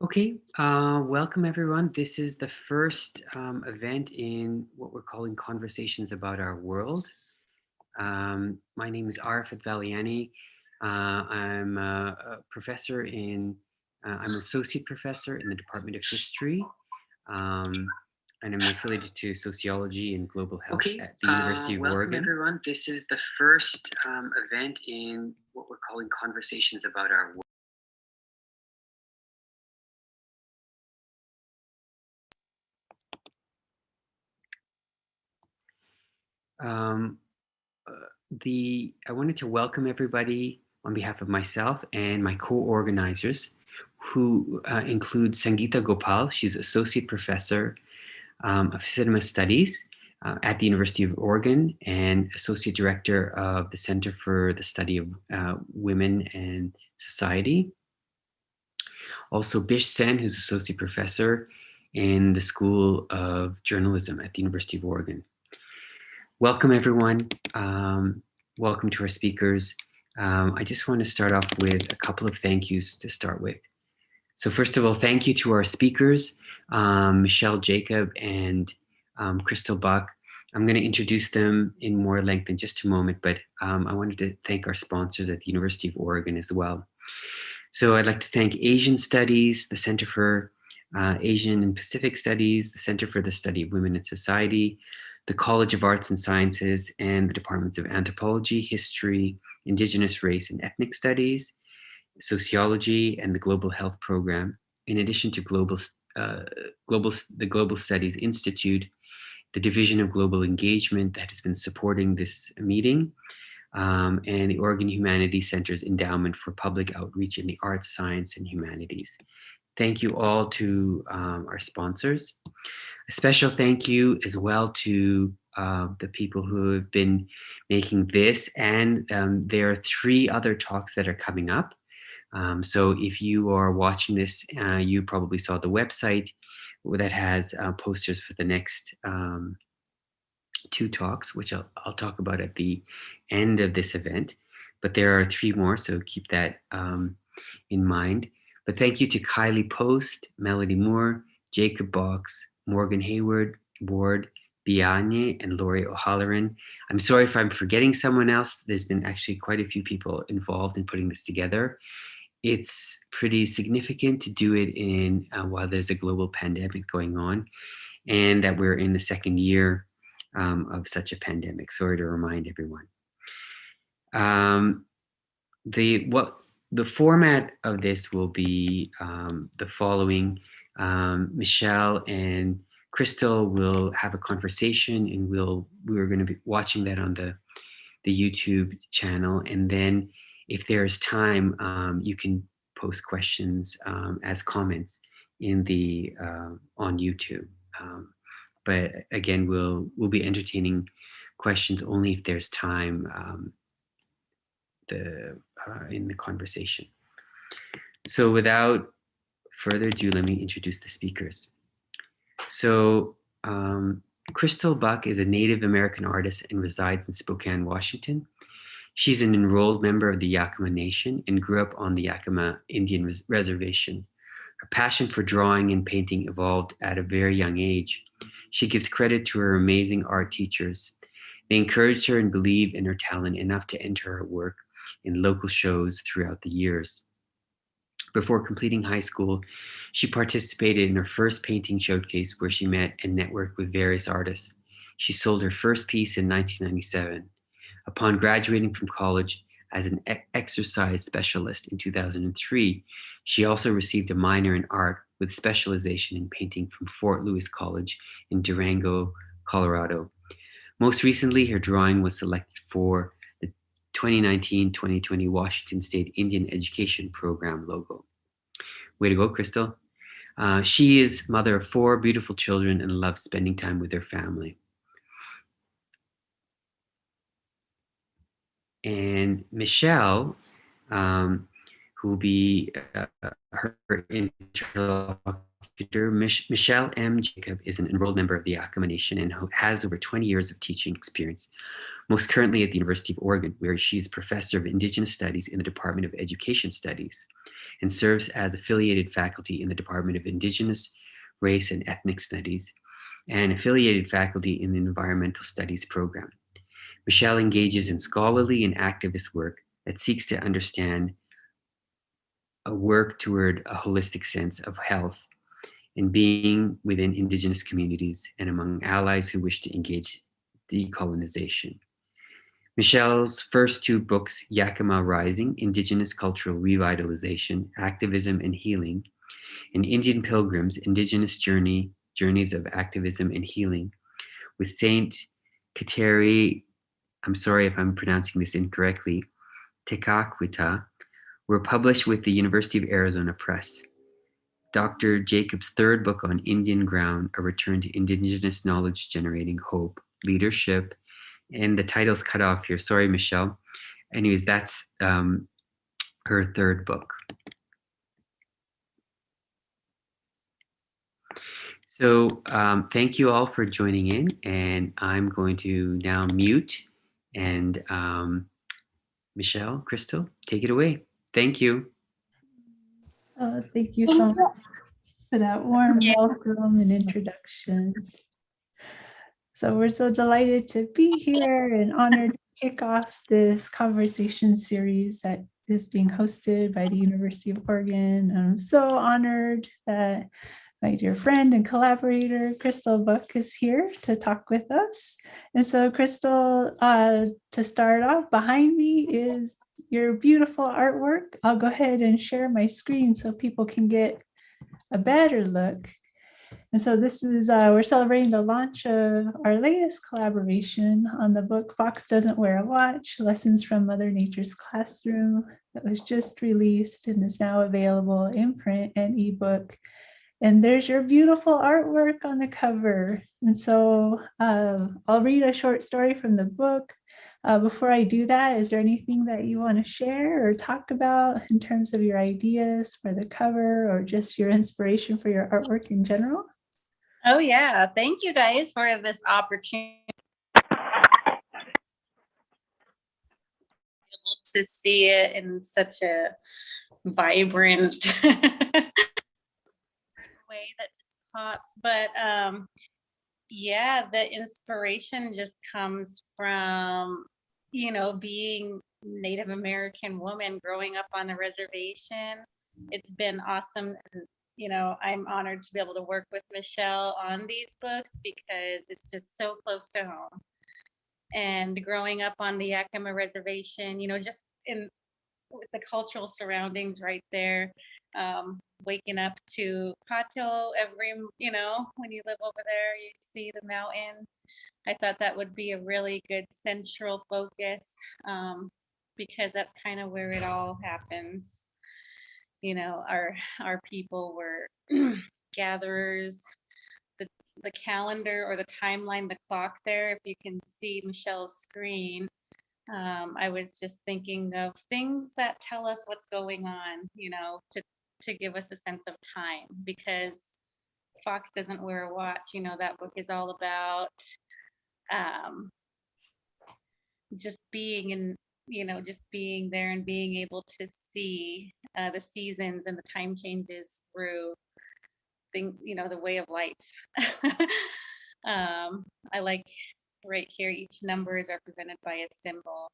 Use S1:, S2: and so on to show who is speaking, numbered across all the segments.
S1: Okay, welcome everyone. This is the first event in what we're calling Conversations About Our World. My name is Arafaat Valiani. I'm a professor I'm an associate professor in the Department of History, um, and I'm affiliated to Sociology and Global Health
S2: Okay,
S1: at the University of
S2: welcome
S1: Oregon.
S2: everyone. This is the first event in what we're calling Conversations About Our World.
S1: Um, I wanted to welcome everybody on behalf of myself and my co-organizers, who include Sangita Gopal. She's associate professor of cinema studies at the University of Oregon and associate director of the Center for the Study of Women and Society. Also, Bish Sen, who's associate professor in the School of Journalism at the University of Oregon. Welcome, everyone. Welcome to our speakers. I just want to start off with a couple of thank yous to start with. So first of all, thank you to our speakers, Michelle Jacob and Crystal Buck. I'm going to introduce them in more length in just a moment, but I wanted to thank our sponsors at the University of Oregon as well. So I'd like to thank Asian Studies, the Center for Asian and Pacific Studies, the Center for the Study of Women in Society, the College of Arts and Sciences, and the Departments of Anthropology, History, Indigenous Race and Ethnic Studies, Sociology, and the Global Health Program, in addition to the Global Studies Institute, the Division of Global Engagement that has been supporting this meeting, and the Oregon Humanities Center's Endowment for Public Outreach in the Arts, Science, and Humanities. Thank you all to our sponsors. A special thank you as well to the people who have been making this, and there are 3 other talks that are coming up. So if you are watching this, you probably saw the website that has posters for the next 2 talks, which I'll talk about at the end of this event. But there are 3 more, so keep that in mind. But thank you to Kylie Post, Melody Moore, Jacob Box, Morgan Hayward, Ward, Bianye, and Laurie O'Halloran. I'm sorry if I'm forgetting someone else. There's been actually quite a few people involved in putting this together. It's pretty significant to do it in while there's a global pandemic going on, and that we're in the second year of such a pandemic. Sorry to remind everyone. Um, the format of this will be the following. Michelle and Crystal will have a conversation, and we're going to be watching that on the YouTube channel, and then if there's time, you can post questions as comments in the on YouTube. But again, we'll be entertaining questions only if there's time in the conversation. So without further ado, let me introduce the speakers. So Crystal Buck is a Native American artist and resides in Spokane, Washington. She's an enrolled member of the Yakama Nation and grew up on the Yakama Indian Reservation. Her passion for drawing and painting evolved at a very young age. She gives credit to her amazing art teachers. They encouraged her and believed in her talent enough to enter her work in local shows throughout the years. Before completing high school, she participated in her first painting showcase where she met and networked with various artists. She sold her first piece in 1997. Upon graduating from college as an exercise specialist in 2003, she also received a minor in art with specialization in painting from Fort Lewis College in Durango, Colorado. Most recently, her drawing was selected for the 2019-2020 Washington State Indian Education Program logo. Way to go, Crystal. She is mother of 4 beautiful children and loves spending time with her family. And Michelle, who will be her interlocutor, Michelle M. Jacob is an enrolled member of the Yakama Nation and has over 20 years of teaching experience, most currently at the University of Oregon, where she is professor of Indigenous Studies in the Department of Education Studies. and serves as affiliated faculty in the Department of Indigenous, Race, and Ethnic Studies, and affiliated faculty in the Environmental Studies program. Michelle engages in scholarly and activist work that seeks to understand a work toward a holistic sense of health and being within Indigenous communities and among allies who wish to engage decolonization. Michelle's first two books, Yakama Rising, Indigenous Cultural Revitalization, Activism and Healing, and Indian Pilgrims, Indigenous Journeys of Activism and Healing, with Saint Kateri, I'm sorry if I'm pronouncing this incorrectly, Tekakwitha, were published with the University of Arizona Press. Dr. Jacobs' third book on Indian Ground, A Return to Indigenous Knowledge Generating Hope, Leadership, and the title's cut off here. Sorry, Michelle. Anyways, that's her third book. So thank you all for joining in, and I'm going to now mute. And Michelle, Crystal, take it away. Thank you.
S3: Thank you so much for that warm welcome and introduction. So we're so delighted to be here and honored to kick off this conversation series that is being hosted by the University of Oregon. I'm so honored that my dear friend and collaborator, Crystal Buck, is here to talk with us. And so Crystal, to start off, behind me is your beautiful artwork. I'll go ahead and share my screen so people can get a better look. And so this is, we're celebrating the launch of our latest collaboration on the book, Fox Doesn't Wear a Watch, Lessons from Mother Nature's Classroom, that was just released and is now available in print and ebook. And there's your beautiful artwork on the cover. And so I'll read a short story from the book. Before I do that, is there anything that you want to share or talk about in terms of your ideas for the cover or just your inspiration for your artwork in general?
S4: Oh yeah, thank you guys for this opportunity to see it in such a vibrant way that just pops. But yeah, the inspiration just comes from, you know, being Native American woman growing up on the reservation. It's been awesome. You know, I'm honored to be able to work with Michelle on these books because it's just so close to home. And growing up on the Yakama reservation, you know, just in with the cultural surroundings right there, waking up to Pato every, you know, when you live over there, you see the mountain. I thought that would be a really good central focus because that's kind of where it all happens. You know, our people were gatherers. The calendar or the timeline, the clock there, if you can see Michelle's screen, I was just thinking of things that tell us what's going on, you know, to give us a sense of time, because Fox Doesn't Wear a Watch, you know, that book is all about just being in, you know, just being there and being able to see the seasons and the time changes through you know, the way of life. I like right here, each number is represented by a symbol,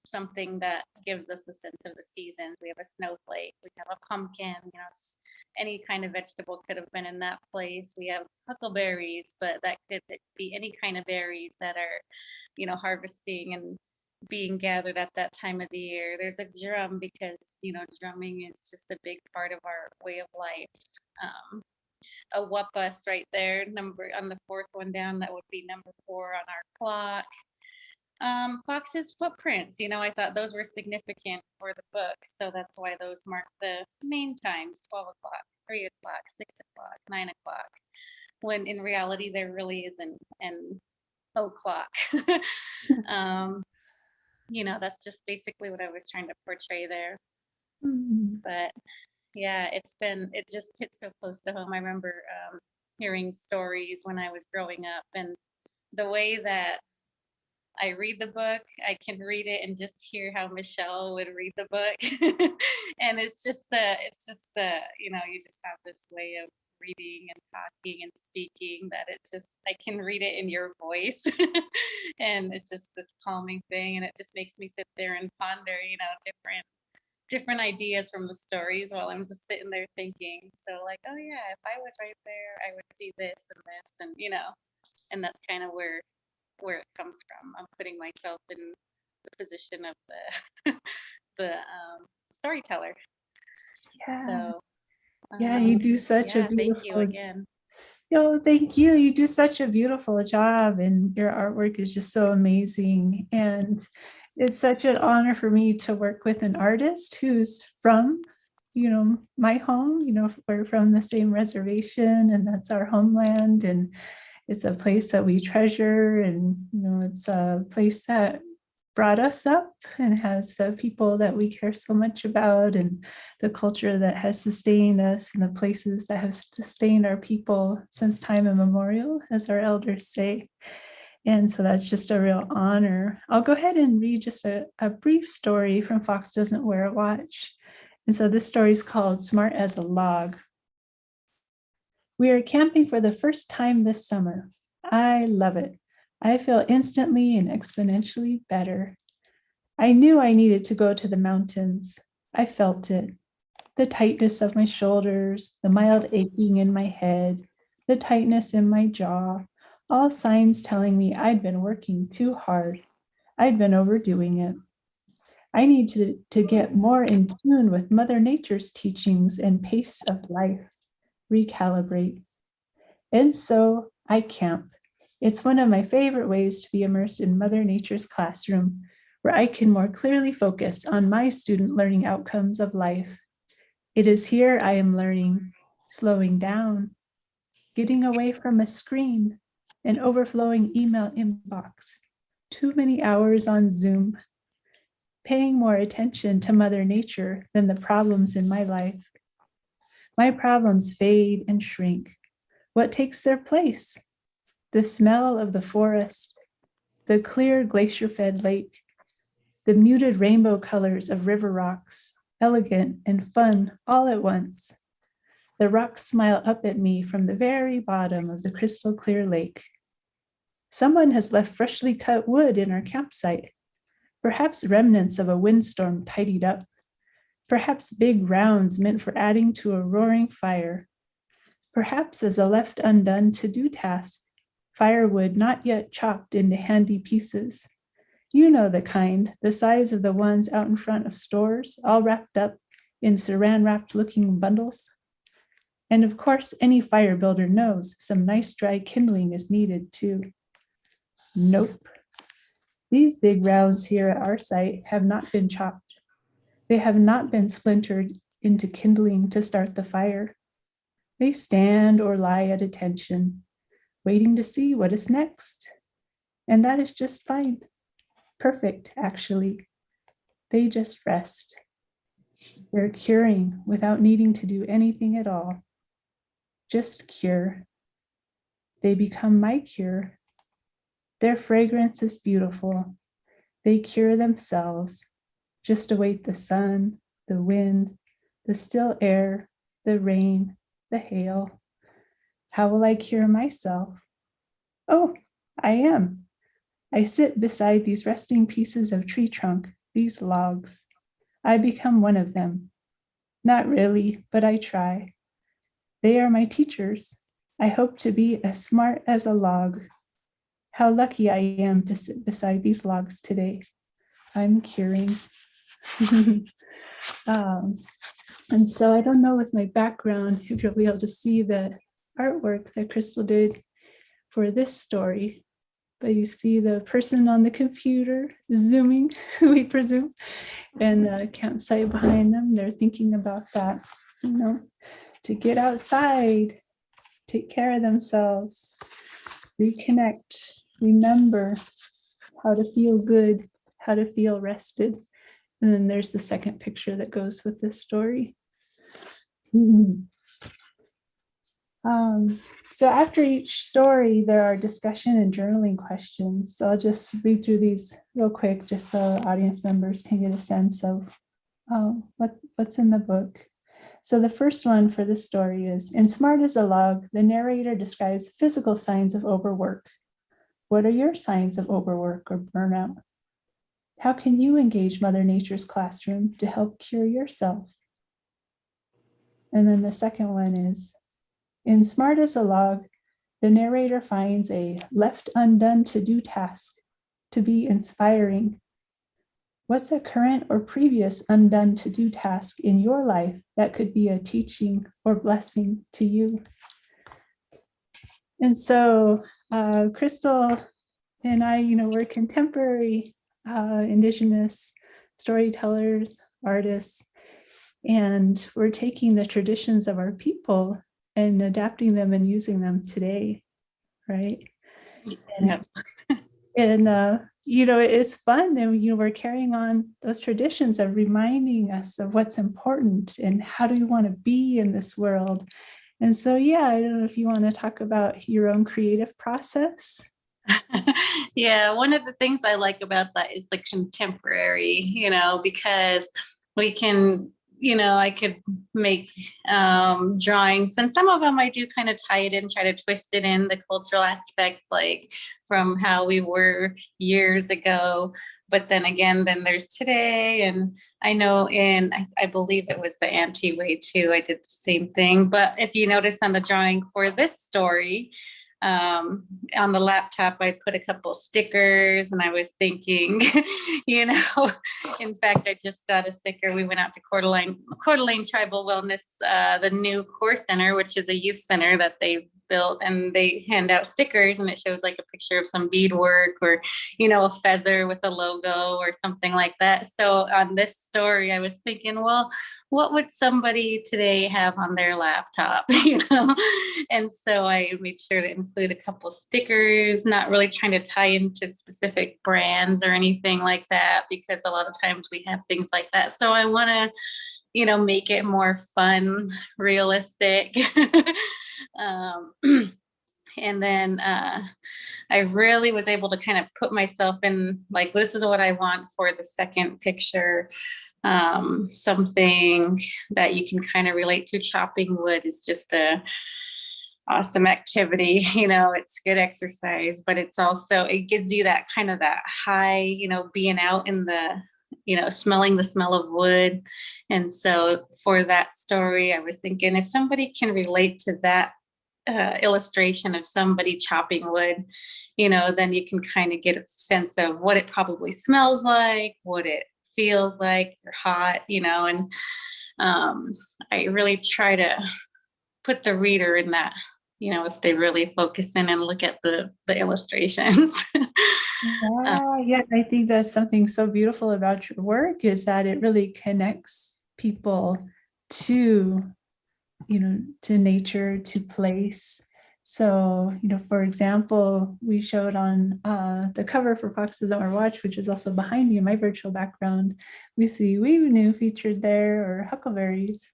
S4: something that gives us a sense of the seasons. We have a snowflake, we have a pumpkin, you know, any kind of vegetable could have been in that place. We have huckleberries, but that could be any kind of berries that are, you know, harvesting and being gathered at that time of the year. There's a drum because, you know, drumming is just a big part of our way of life. A wapus right there, number on the fourth one down, that would be number 4 on our clock. Fox's footprints, you know, I thought those were significant for the book, so that's why those mark the main times: 12 o'clock, 3 o'clock, 6 o'clock, 9 o'clock, when in reality there really isn't an o'clock. You know, that's just basically what I was trying to portray there. But yeah, it just hits so close to home. I remember hearing stories when I was growing up, and the way that I read the book, I can read it and just hear how Michelle would read the book. And you know, you just have this way of reading and talking and speaking that it just, I can read it in your voice. And it's just this calming thing. And it just makes me sit there and ponder, you know, different ideas from the stories while I'm just sitting there thinking. So like, oh yeah, if I was right there, I would see this and this, and you know, and that's kind of where it comes from. I'm putting myself in the position of the the storyteller.
S3: Yeah.
S4: So
S3: Yeah, you do such a
S4: yeah, thank you
S3: beautiful.
S4: again.
S3: No, thank you. You do such a beautiful job, and your artwork is just so amazing. And it's such an honor for me to work with an artist who's from, you know, my home. You know, we're from the same reservation, and that's our homeland. And it's a place that we treasure, and you know, it's a place that brought us up and has the people that we care so much about, and the culture that has sustained us, and the places that have sustained our people since time immemorial, as our elders say. And so that's just a real honor. I'll go ahead and read just a brief story from Fox Doesn't Wear a Watch. And so this story is called Smart as a Log. We are camping for the first time this summer. I love it. I feel instantly and exponentially better. I knew I needed to go to the mountains. I felt it. The tightness of my shoulders, the mild aching in my head, the tightness in my jaw, all signs telling me I'd been working too hard. I'd been overdoing it. I need to get more in tune with Mother Nature's teachings and pace of life, recalibrate. And so I camp. It's one of my favorite ways to be immersed in Mother Nature's classroom, where I can more clearly focus on my student learning outcomes of life. It is here I am learning, slowing down, getting away from a screen, an overflowing email inbox, too many hours on Zoom, paying more attention to Mother Nature than the problems in my life. My problems fade and shrink. What takes their place? The smell of the forest, the clear glacier-fed lake, the muted rainbow colors of river rocks, elegant and fun all at once. The rocks smile up at me from the very bottom of the crystal clear lake. Someone has left freshly cut wood in our campsite, perhaps remnants of a windstorm tidied up, perhaps big rounds meant for adding to a roaring fire, perhaps as a left undone to-do task, firewood not yet chopped into handy pieces. You know the kind, the size of the ones out in front of stores, all wrapped up in saran-wrapped looking bundles. And of course, any fire builder knows some nice dry kindling is needed too. Nope. These big rounds here at our site have not been chopped. They have not been splintered into kindling to start the fire. They stand or lie at attention, waiting to see what is next. And that is just fine. Perfect, actually. They just rest. They're curing without needing to do anything at all. Just cure. They become my cure. Their fragrance is beautiful. They cure themselves. Just await the sun, the wind, the still air, the rain, the hail. How will I cure myself? Oh, I am. I sit beside these resting pieces of tree trunk, these logs. I become one of them. Not really, but I try. They are my teachers. I hope to be as smart as a log. How lucky I am to sit beside these logs today. I'm curing. And so I don't know with my background if you'll be able to see the artwork that Crystal did for this story, but you see the person on the computer zooming, we presume, and the campsite behind them. They're thinking about that, you know, to get outside, take care of themselves, reconnect, remember how to feel good, how to feel rested. And then there's the second picture that goes with this story. So after each story, there are discussion and journaling questions. So I'll just read through these real quick, just so audience members can get a sense of what's in the book. So the first one for this story is, in Smart as a Log, the narrator describes physical signs of overwork. What are your signs of overwork or burnout? How can you engage Mother Nature's classroom to help cure yourself? And then the second one is, in Smart as a Log, the narrator finds a left undone to-do task to be inspiring. What's a current or previous undone to-do task in your life that could be a teaching or blessing to you? And so Crystal and I, we're contemporary Indigenous storytellers, artists, and we're taking the traditions of our people and adapting them and using them today, right?
S4: Yeah.
S3: And it's fun, and we're carrying on those traditions of reminding us of what's important and how do we want to be in this world. And so, yeah, I don't know if you want to talk about your own creative process.
S4: Yeah, one of the things I like about that is the contemporary, because we can, I could make drawings, and some of them I do kind of tie it in, try to twist it in the cultural aspect, like from how we were years ago. But then again, then there's today. And I know I believe it was the Auntie way too, I did the same thing. But if you notice on the drawing for this story, on the laptop, I put a couple stickers, and I was thinking, in fact, I just got a sticker. We went out to Coeur d'Alene Tribal Wellness, the new Core Center, which is a youth center that they've built, and they hand out stickers, and it shows like a picture of some beadwork or, a feather with a logo or something like that. So on this story, I was thinking, well, what would somebody today have on their laptop, And so I made sure to include a couple stickers, not really trying to tie into specific brands or anything like that, because a lot of times we have things like that. So I want to, make it more fun, realistic. And then I really was able to kind of put myself in, like, this is what I want for the second picture. Something that you can kind of relate to. Chopping wood is just a awesome activity. It's good exercise, but it's also, it gives you that kind of that high, being out in the, smelling the smell of wood. And so for that story, I was thinking, if somebody can relate to that illustration of somebody chopping wood, then you can kind of get a sense of what it probably smells like, what it feels like, or hot, and I really try to put the reader in that, if they really focus in and look at the illustrations.
S3: Yeah, I think that's something so beautiful about your work, is that it really connects people to to nature, to place. So, for example, we showed on the cover for Foxes on Our Watch, which is also behind me in my virtual background, we see Weavenu featured there, or huckleberries.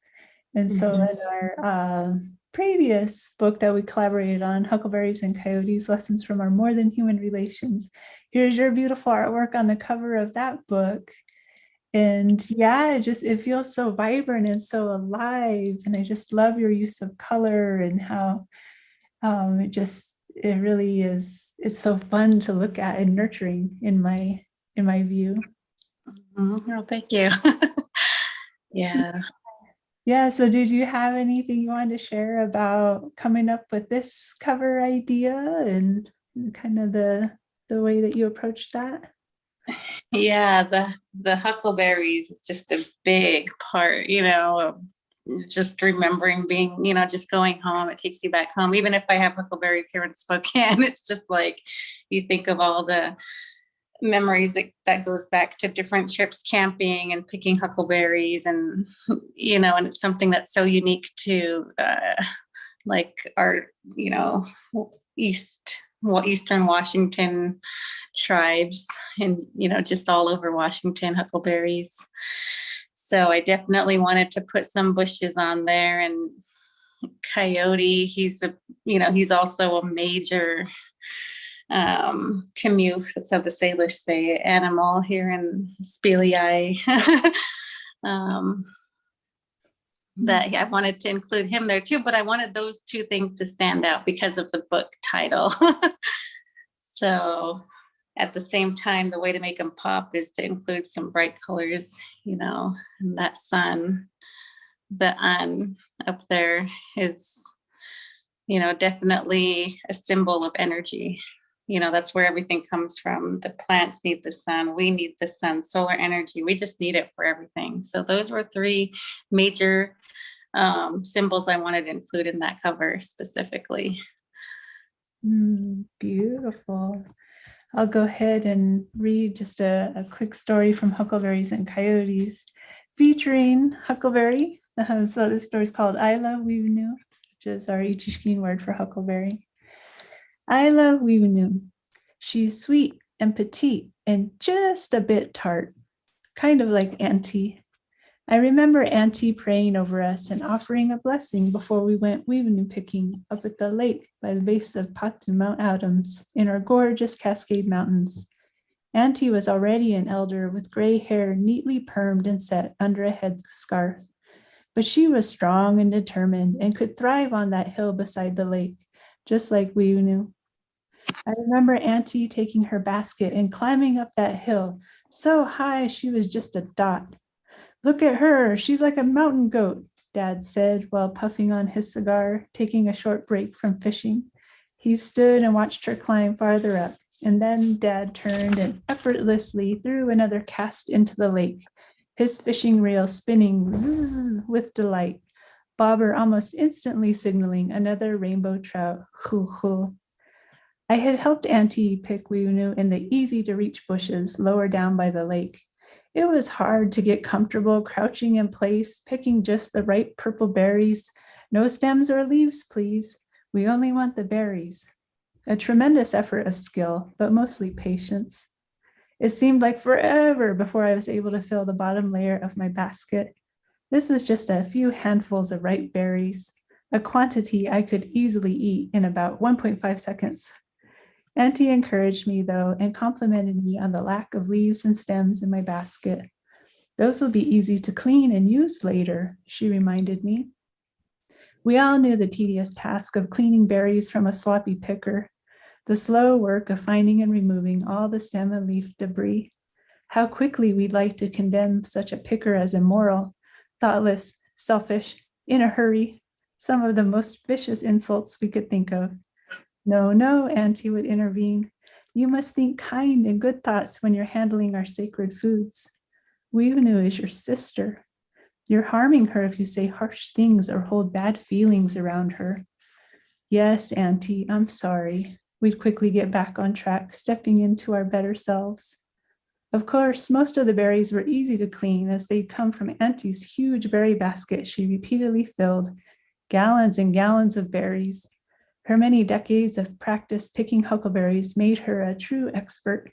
S3: And so in our previous book that we collaborated on, Huckleberries and Coyotes, Lessons from Our More Than Human Relations, here's your beautiful artwork on the cover of that book. And yeah, it feels so vibrant and so alive. And I just love your use of color and how it really is, it's so fun to look at and nurturing in my view.
S4: Oh, thank you. Yeah.
S3: Yeah, so did you have anything you wanted to share about coming up with this cover idea and kind of the way that you approached that?
S4: Yeah, the huckleberries is just a big part, of just remembering being, just going home. It takes you back home. Even if I have huckleberries here in Spokane, it's just like you think of all the memories that goes back to different trips camping and picking huckleberries, and and it's something that's so unique to like our Eastern Washington tribes, and just all over Washington, huckleberries. So I definitely wanted to put some bushes on there, and coyote. He's he's also a major Timu, that's how the Salish say, animal here in Spelii. That I wanted to include him there too, but I wanted those two things to stand out because of the book title. So at the same time, the way to make them pop is to include some bright colors, and that sun, the up there is, definitely a symbol of energy. That's where everything comes from. The plants need the sun. We need the sun, solar energy. We just need it for everything. So those were three major symbols I wanted to include in that cover specifically.
S3: Beautiful. I'll go ahead and read just a quick story from Huckleberries and Coyotes featuring Huckleberry. So this story is called Isla Wivenu, which is our Ichishkin word for huckleberry. Isla Wivenu. She's sweet and petite and just a bit tart, kind of like Auntie. I remember Auntie praying over us and offering a blessing before we went Wivenu picking up at the lake by the base of Patu Mount Adams in our gorgeous Cascade Mountains. Auntie was already an elder with gray hair neatly permed and set under a headscarf, but she was strong and determined and could thrive on that hill beside the lake, just like Wivenu. I remember Auntie taking her basket and climbing up that hill so high she was just a dot. Look at her, she's like a mountain goat, Dad said while puffing on his cigar, taking a short break from fishing. He stood and watched her climb farther up, and then Dad turned and effortlessly threw another cast into the lake, his fishing reel spinning zzz with delight, bobber almost instantly signaling another rainbow trout. Hoo hoo. I had helped Auntie pick Wivenu in the easy-to-reach bushes lower down by the lake. It was hard to get comfortable crouching in place, picking just the right purple berries. No stems or leaves, please. We only want the berries. A tremendous effort of skill, but mostly patience. It seemed like forever before I was able to fill the bottom layer of my basket. This was just a few handfuls of ripe berries, a quantity I could easily eat in about 1.5 seconds. Auntie encouraged me, though, and complimented me on the lack of leaves and stems in my basket. Those will be easy to clean and use later, she reminded me. We all knew the tedious task of cleaning berries from a sloppy picker, the slow work of finding and removing all the stem and leaf debris. How quickly we'd like to condemn such a picker as immoral, thoughtless, selfish, in a hurry, some of the most vicious insults we could think of. No, no, Auntie would intervene. You must think kind and good thoughts when you're handling our sacred foods. Wivenu is your sister. You're harming her if you say harsh things or hold bad feelings around her. Yes, Auntie, I'm sorry. We'd quickly get back on track, stepping into our better selves. Of course, most of the berries were easy to clean as they'd come from Auntie's huge berry basket she repeatedly filled, gallons and gallons of berries. Her many decades of practice picking huckleberries made her a true expert.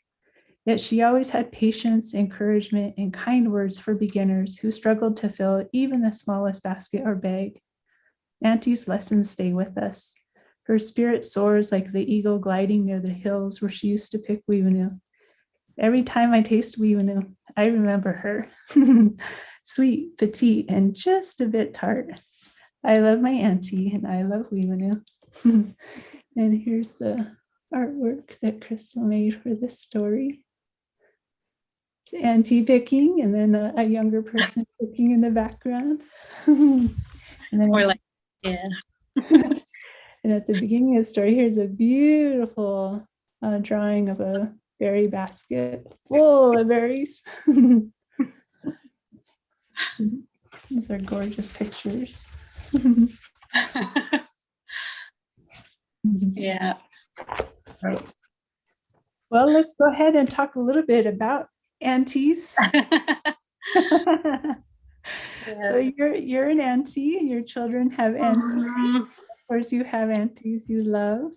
S3: Yet she always had patience, encouragement, and kind words for beginners who struggled to fill even the smallest basket or bag. Auntie's lessons stay with us. Her spirit soars like the eagle gliding near the hills where she used to pick Wivenu. Every time I taste Wivenu, I remember her. Sweet, petite, and just a bit tart. I love my Auntie and I love Wivenu. And here's the artwork that Crystal made for this story. It's Auntie picking, and then a younger person picking in the background. And then
S4: Or like, yeah.
S3: And at the beginning of the story, here's a beautiful drawing of a berry basket full of berries. These are gorgeous pictures.
S4: Yeah.
S3: Right. Well, let's go ahead and talk a little bit about Aunties. So you're an Auntie, and your children have aunties. Of course, you have aunties you love.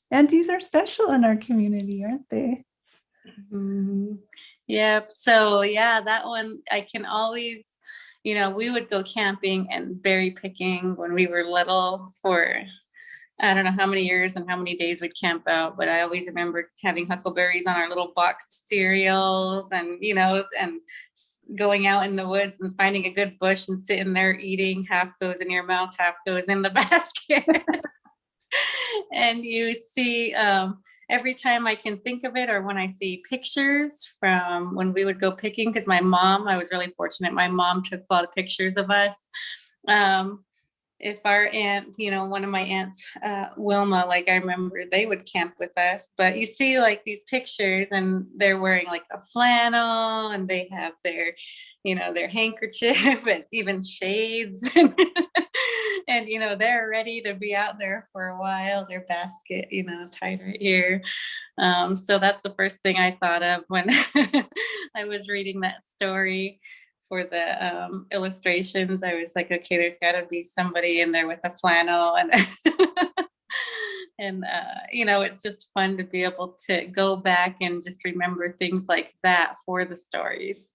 S3: Aunties are special in our community, aren't they?
S4: Yeah. So yeah, that one I can always, we would go camping and berry picking when we were little for I don't know how many years and how many days we'd camp out, but I always remember having huckleberries on our little boxed cereals and, and going out in the woods and finding a good bush and sitting there eating. Half goes in your mouth, half goes in the basket. And you see, every time I can think of it, or when I see pictures from when we would go picking, because I was really fortunate. My mom took a lot of pictures of us. If our aunt, one of my aunts, Wilma, like I remember they would camp with us, but you see like these pictures and they're wearing like a flannel and they have their, their handkerchief and even shades. And, they're ready to be out there for a while, their basket, tied right here. So that's the first thing I thought of when I was reading that story. For the illustrations, I was like, okay, there's got to be somebody in there with a flannel, and and it's just fun to be able to go back and just remember things like that for the stories.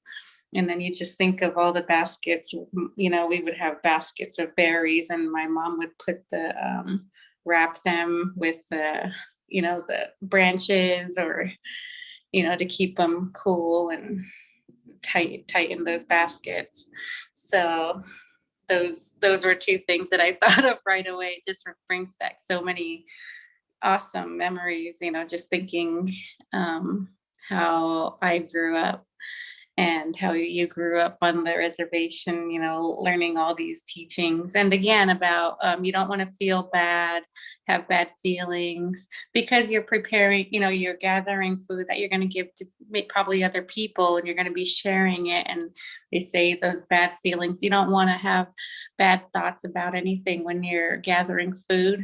S4: And then you just think of all the baskets. We would have baskets of berries, and my mom would put wrap them with the branches, or to keep them cool and tighten those baskets. So those were two things that I thought of right away. It just brings back so many awesome memories, just thinking how I grew up and how you grew up on the reservation, learning all these teachings. And again, about you don't want to feel bad, have bad feelings, because you're preparing, you're gathering food that you're going to give to probably other people, and you're going to be sharing it. And they say those bad feelings, you don't want to have bad thoughts about anything when you're gathering food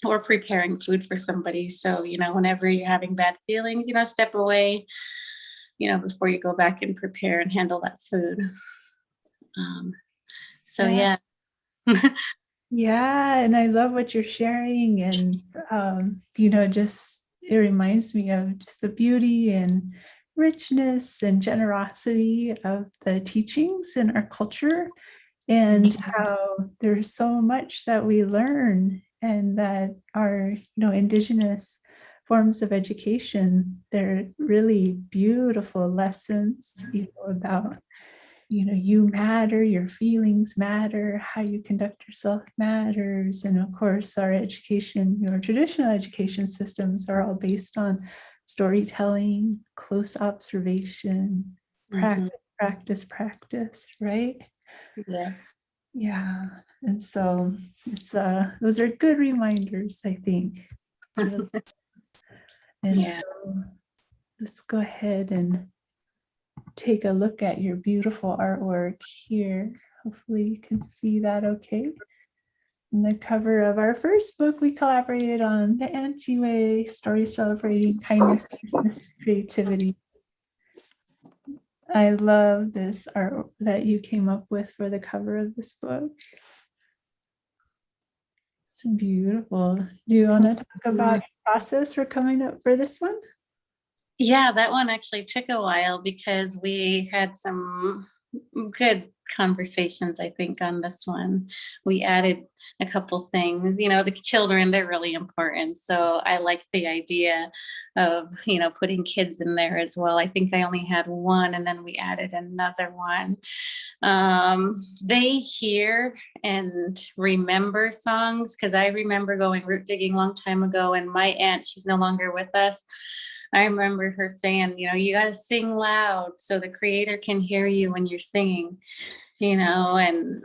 S4: or preparing food for somebody. So, whenever you're having bad feelings, step away, before you go back and prepare and handle that food. Yeah.
S3: Yeah, and I love what you're sharing. And, just it reminds me of just the beauty and richness and generosity of the teachings in our culture, and how there's so much that we learn, and that our, Indigenous forms of education, they're really beautiful lessons, about, you matter, your feelings matter, how you conduct yourself matters. And of course, our education, traditional education systems are all based on storytelling, close observation, practice, right?
S4: Yeah.
S3: Yeah. And so it's those are good reminders, I think. Really and so let's go ahead and take a look at your beautiful artwork here. Hopefully you can see that okay. On the cover of our first book, we collaborated on The Anti-Way, story celebrating kindness, creativity. I love this art that you came up with for the cover of this book. It's beautiful. Do you want to talk about the process for coming up for this one?
S4: Yeah, that one actually took a while because we had some good conversations, I think, on this one. We added a couple things. The children, they're really important. So I like the idea of, putting kids in there as well. I think I only had one, and then we added another one. They hear and remember songs, because I remember going root digging a long time ago, and my aunt, she's no longer with us. I remember her saying, you got to sing loud so the creator can hear you when you're singing, and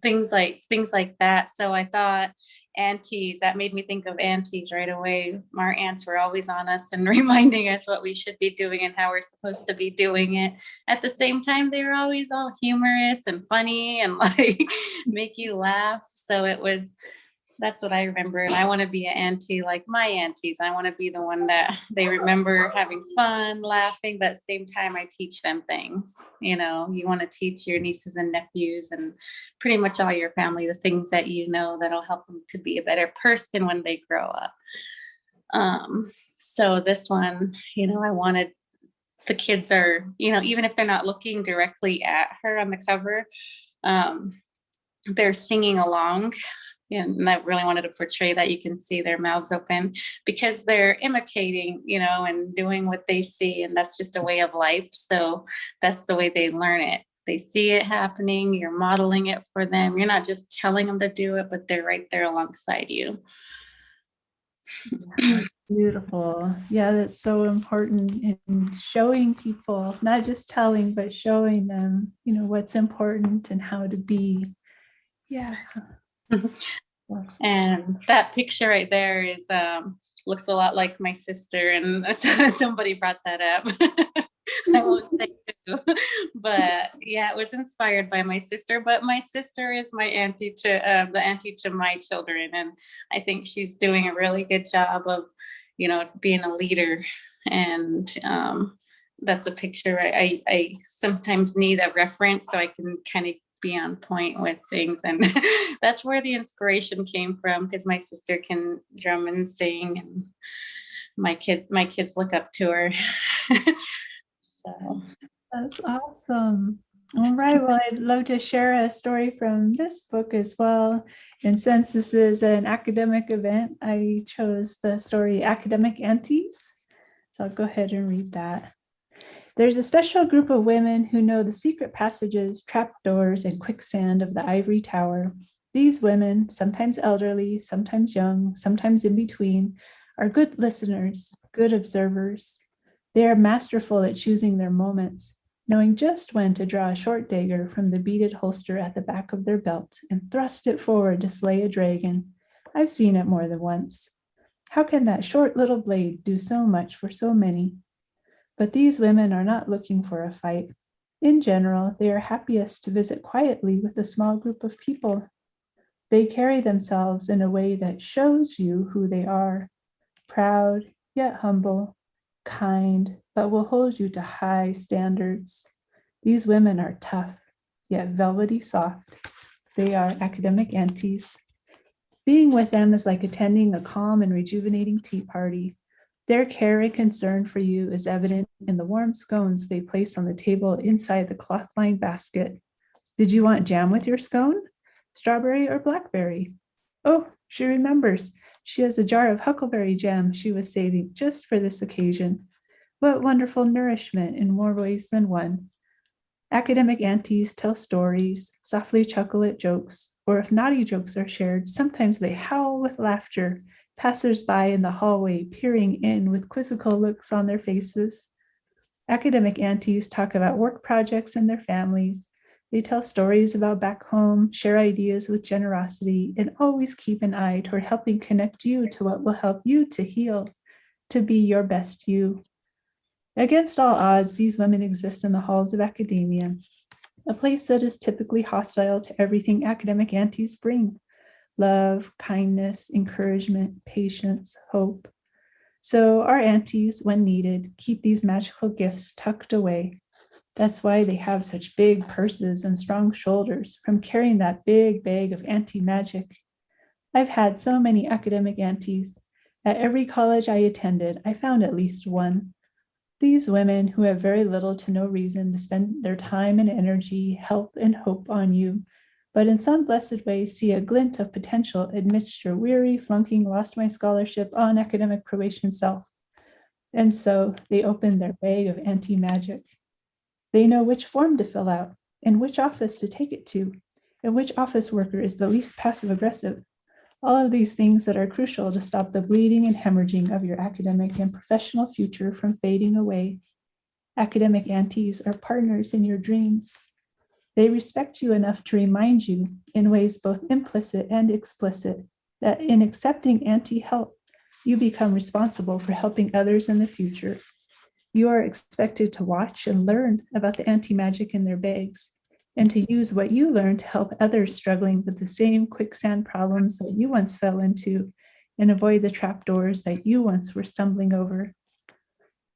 S4: things like that. So I thought Aunties, that made me think of Aunties right away. Our aunts were always on us and reminding us what we should be doing and how we're supposed to be doing it. At the same time, they were always all humorous and funny and like make you laugh. So that's what I remember. And I want to be an auntie like my aunties. I want to be the one that they remember having fun, laughing, but at the same time, I teach them things. You want to teach your nieces and nephews and pretty much all your family the things that that'll help them to be a better person when they grow up. So this one, I wanted the kids are, even if they're not looking directly at her on the cover, they're singing along. And I really wanted to portray that. You can see their mouths open because they're imitating, and doing what they see. And that's just a way of life. So that's the way they learn it. They see it happening. You're modeling it for them. You're not just telling them to do it, but they're right there alongside you.
S3: Beautiful. Yeah, that's so important in showing people, not just telling, but showing them, what's important and how to be. Yeah.
S4: And that picture right there is looks a lot like my sister, and somebody brought that up. I won't say who, but yeah, it was inspired by my sister. But my sister is my auntie to the auntie to my children, and I think she's doing a really good job of, being a leader. And that's a picture I sometimes need a reference so I can kind of be on point with things. And that's where the inspiration came from, because my sister can drum and sing, and my kids look up to her. So
S3: that's awesome. All right, well, I'd love to share a story from this book as well. And since this is an academic event, I chose the story Academic Aunties. So I'll go ahead and read that. There's a special group of women who know the secret passages, trapdoors, and quicksand of the ivory tower. These women, sometimes elderly, sometimes young, sometimes in between, are good listeners, good observers. They are masterful at choosing their moments, knowing just when to draw a short dagger from the beaded holster at the back of their belt and thrust it forward to slay a dragon. I've seen it more than once. How can that short little blade do so much for so many? But these women are not looking for a fight. In general, they are happiest to visit quietly with a small group of people. They carry themselves in a way that shows you who they are, proud yet humble, kind, but will hold you to high standards. These women are tough, yet velvety soft. They are academic aunties. Being with them is like attending a calm and rejuvenating tea party. Their care and concern for you is evident in the warm scones they place on the table inside the cloth-lined basket. Did you want jam with your scone? Strawberry or blackberry? Oh, she remembers. She has a jar of huckleberry jam she was saving just for this occasion. What wonderful nourishment in more ways than one. Academic aunties tell stories, softly chuckle at jokes, or if naughty jokes are shared, sometimes they howl with laughter, passers-by in the hallway peering in with quizzical looks on their faces. Academic aunties talk about work projects and their families. They tell stories about back home, share ideas with generosity, and always keep an eye toward helping connect you to what will help you to heal, to be your best you. Against all odds, these women exist in the halls of academia, a place that is typically hostile to everything academic aunties bring: love, kindness, encouragement, patience, hope. So our aunties, when needed, keep these magical gifts tucked away. That's why they have such big purses and strong shoulders from carrying that big bag of auntie magic. I've had so many academic aunties. At every college I attended, I found at least one. These women who have very little to no reason to spend their time and energy, help and hope on you, but in some blessed way see a glint of potential amidst your weary, flunking, lost my scholarship on academic probation self. And so they open their bag of anti-magic. They know which form to fill out and which office to take it to, and which office worker is the least passive-aggressive. All of these things that are crucial to stop the bleeding and hemorrhaging of your academic and professional future from fading away. Academic aunties are partners in your dreams. They respect you enough to remind you, in ways both implicit and explicit, that in accepting auntie help, you become responsible for helping others in the future. You are expected to watch and learn about the auntie magic in their bags, and to use what you learn to help others struggling with the same quicksand problems that you once fell into, and avoid the trapdoors that you once were stumbling over.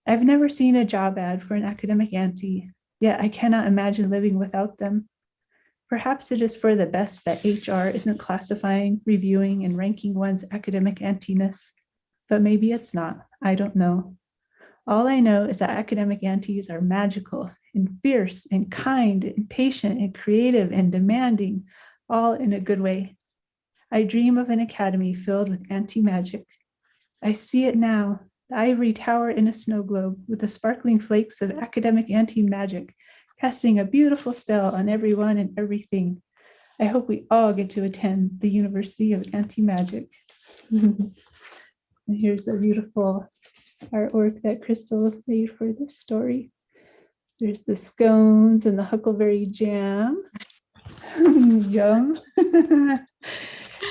S3: I've never seen a job ad for an academic auntie, yet I cannot imagine living without them. Perhaps it is for the best that HR isn't classifying, reviewing, and ranking one's academic auntiness, but maybe it's not. I don't know. All I know is that academic aunties are magical and fierce and kind and patient and creative and demanding, all in a good way. I dream of an academy filled with anti-magic. I see it now, the ivory tower in a snow globe with the sparkling flakes of academic anti-magic, casting a beautiful spell on everyone and everything. I hope we all get to attend the University of Anti-Magic. And here's a beautiful artwork that Crystal made for this story. There's the scones and the huckleberry jam. Yum.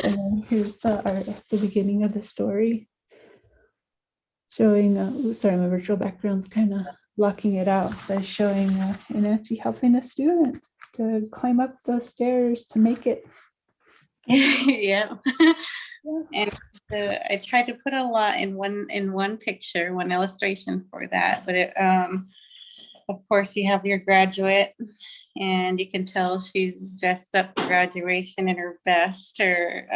S3: And then here's the art at the beginning of the story, showing, sorry, my virtual background's kind of blocking it out, but showing an auntie helping a student to climb up those stairs to make it.
S4: Yeah. And I tried to put a lot in one picture, one illustration for that, but it, of course you have your graduate, and you can tell she's dressed up for graduation in her best, her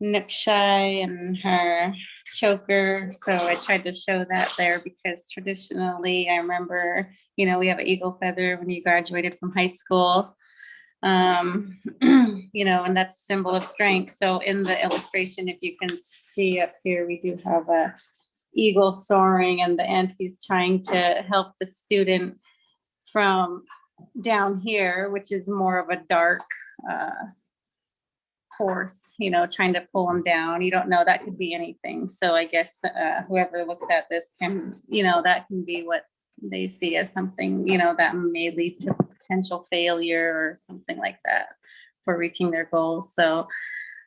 S4: necktie and her choker. So I tried to show that there because traditionally I remember, we have an eagle feather when you graduated from high school. And that's a symbol of strength. So in the illustration, if you can see up here, we do have a eagle soaring, and the auntie's trying to help the student from down here, which is more of a dark horse, trying to pull them down. You don't know, that could be anything. So I guess whoever looks at this can, that can be what they see as something, that may lead to potential failure or something like that for reaching their goals. So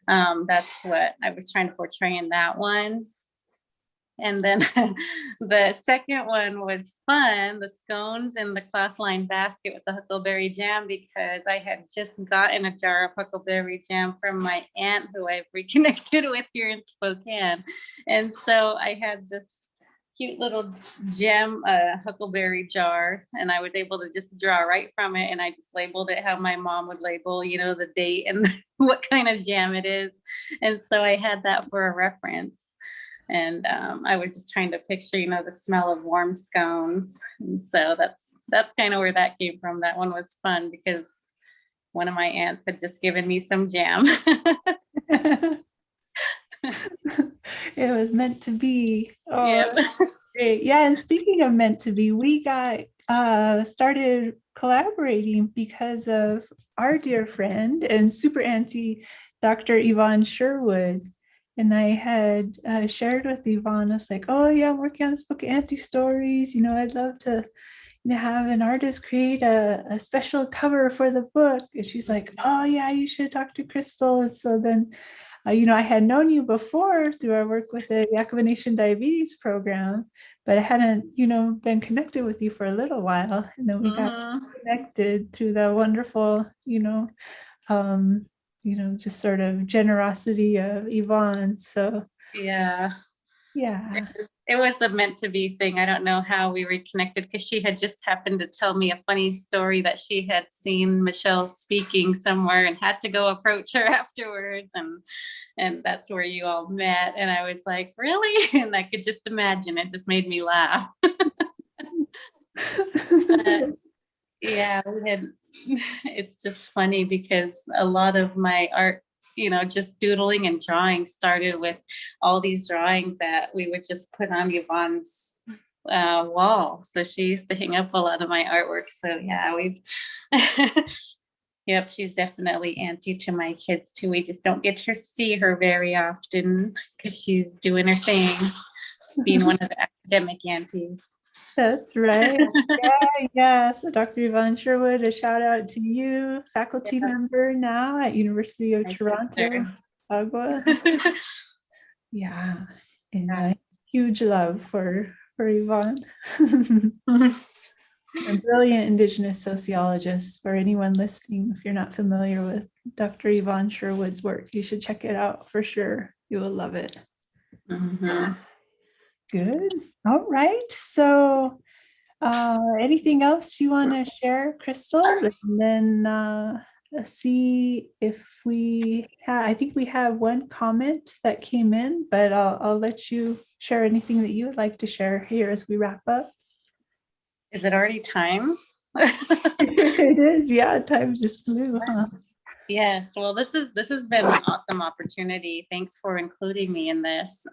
S4: that's what I was trying to portray in that one. And then the second one was fun, the scones in the cloth lined basket with the huckleberry jam, because I had just gotten a jar of huckleberry jam from my aunt who I've reconnected with here in Spokane. And so I had this cute little gem huckleberry jar, and I was able to just draw right from it, and I just labeled it how my mom would label, the date and what kind of jam it is. And so I had that for a reference. And I was just trying to picture, the smell of warm scones. And so that's kind of where that came from. That one was fun because one of my aunts had just given me some jam.
S3: It was meant to be. Oh,
S4: Yep.
S3: great. Yeah, and speaking of meant to be, we got started collaborating because of our dear friend and super auntie, Dr. Yvonne Sherwood. And I had shared with Yvonne, I was like, oh yeah, I'm working on this book of auntie stories. I'd love to have an artist create a special cover for the book. And she's like, oh yeah, you should talk to Crystal. And so then, I had known you before through our work with the Yakama Nation Diabetes Program, but I hadn't, been connected with you for a little while. And then we got connected through the wonderful, just sort of generosity of Yvonne. So
S4: Yeah.
S3: yeah.
S4: It was a meant to be thing. I don't know how we reconnected, because she had just happened to tell me a funny story that she had seen Michelle speaking somewhere and had to go approach her afterwards. And that's where you all met. And I was like, really? And I could just imagine. It just made me laugh. Yeah, it's just funny because a lot of my art, just doodling and drawing started with all these drawings that we would just put on Yvonne's wall. So she used to hang up a lot of my artwork. So yeah, yep, she's definitely auntie to my kids too. We just don't get to see her very often because she's doing her thing, being one of the academic aunties.
S3: That's right. Yeah. So Dr. Yvonne Sherwood, a shout out to you, faculty member now at University of Toronto, Agua. Yeah. And huge love for Yvonne. A brilliant Indigenous sociologist. For anyone listening, if you're not familiar with Dr. Yvonne Sherwood's work, you should check it out for sure. You will love it.
S4: Mm-hmm.
S3: Good. All right. So anything else you want to share, Crystal? And then see if we have, I think we have one comment that came in, but I'll let you share anything that you would like to share here as we wrap up.
S4: Is it already time?
S3: It is, yeah, time just flew, huh?
S4: Yes, well, this has been an awesome opportunity. Thanks for including me in this,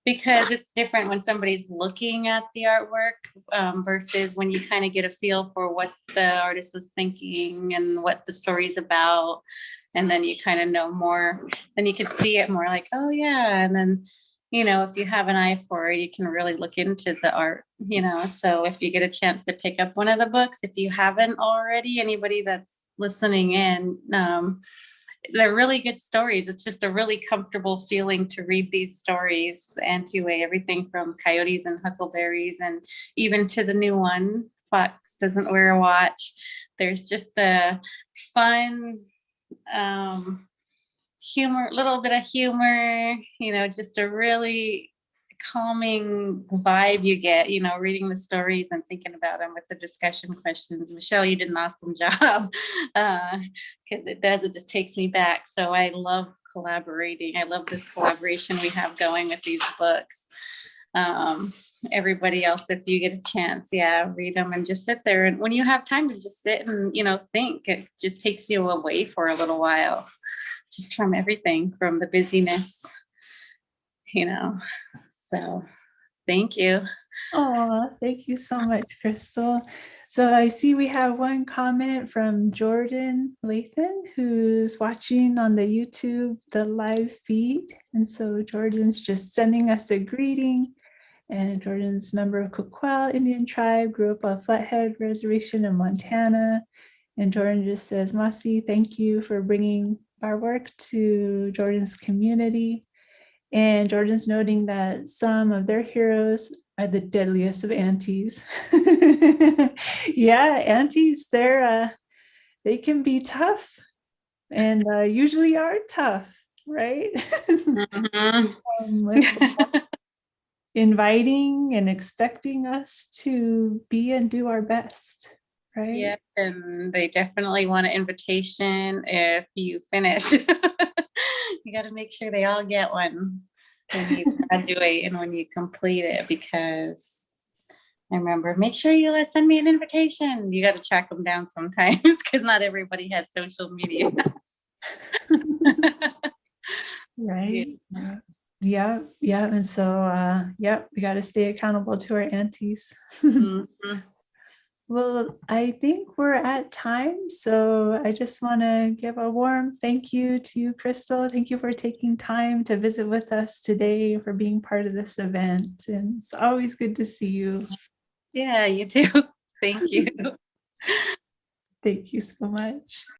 S4: because it's different when somebody's looking at the artwork versus when you kind of get a feel for what the artist was thinking and what the story's about, and then you kind of know more. Then you can see it more like, oh yeah, and then if you have an eye for it, you can really look into the art. So if you get a chance to pick up one of the books, if you haven't already, anybody that's listening in, they're really good stories. It's just a really comfortable feeling to read these stories. The Anti-Way, everything from Coyotes and Huckleberries, and even to the new one, Fox Doesn't Wear a Watch. There's just a fun humor, little bit of humor, just a really calming vibe you get, reading the stories and thinking about them with the discussion questions. Michelle, you did an awesome job, because it just takes me back. So I love collaborating. I love this collaboration we have going with these books. Everybody else, if you get a chance, read them and just sit there. And when you have time to just sit and, think, it just takes you away for a little while, just from everything, from the busyness, So thank you.
S3: Oh, thank you so much, Crystal. So I see we have one comment from Jordan Lathan, who's watching on the YouTube, the live feed. And so Jordan's just sending us a greeting. And Jordan's a member of Kukwel Indian tribe, grew up on Flathead Reservation in Montana. And Jordan just says, Masi, thank you for bringing our work to Jordan's community. And Jordan's noting that some of their heroes are the deadliest of aunties. Yeah, aunties, they can be tough and usually are tough, right? Inviting and expecting us to be and do our best, right?
S4: Yeah, and they definitely want an invitation if you finish. You got to make sure they all get one when you graduate and when you complete it, because I remember, make sure you send me an invitation. You got to track them down sometimes because not everybody has social media.
S3: Right. Yeah. And so, we got to stay accountable to our aunties.
S4: Mm-hmm.
S3: Well, I think we're at time. So I just want to give a warm thank you to you, Crystal. Thank you for taking time to visit with us today, for being part of this event. And it's always good to see you.
S4: Yeah, you too. Thank you.
S3: Thank you so much.